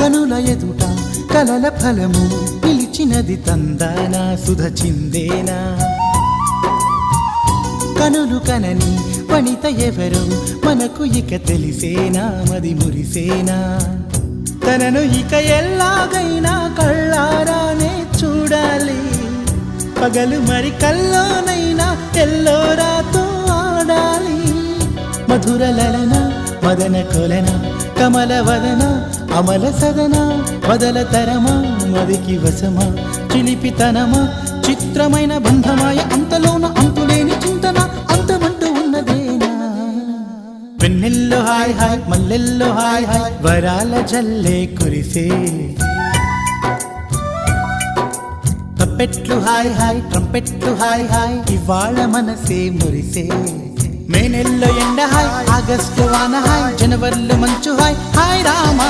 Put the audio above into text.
కనుల ఎదుట కలల ఫలము పిలిచినది తందానా సుధ చిందేనా కనులు కనని వనిత ఎవరు మనకు ఇక తెలిసేనా మది మురిసేనా తనను ఇక ఎల్లాగైనా కళ్ళారానే చూడాలి పగలు మరి కల్లోనైనా ఎల్లోరాతో ఆడాలి మధుర లలన మదన కొలన కమల వదన అమల సదన వదల తరమా మదికి వశమా చిలిపితనమా చిత్రమైన బంధమాయ అంతలోన అంతులేని చింతన అంతమంటూ ఉన్నదేనా వెన్నెల్లో హాయ్ హాయ్ మల్లెల్లో హాయ్ హాయ్ వరాల జల్లే కురిసే తప్పెట్లు హాయ్ హాయ్ ట్రంపెట్లు హాయ్ హాయ్ ఇవాళ మనసే మురిసే మే నెలలో ఎండ హాయ్ ఆగస్టు వాన హాయ్ జనవరిలో మంచు హాయ్ హాయ్ రామా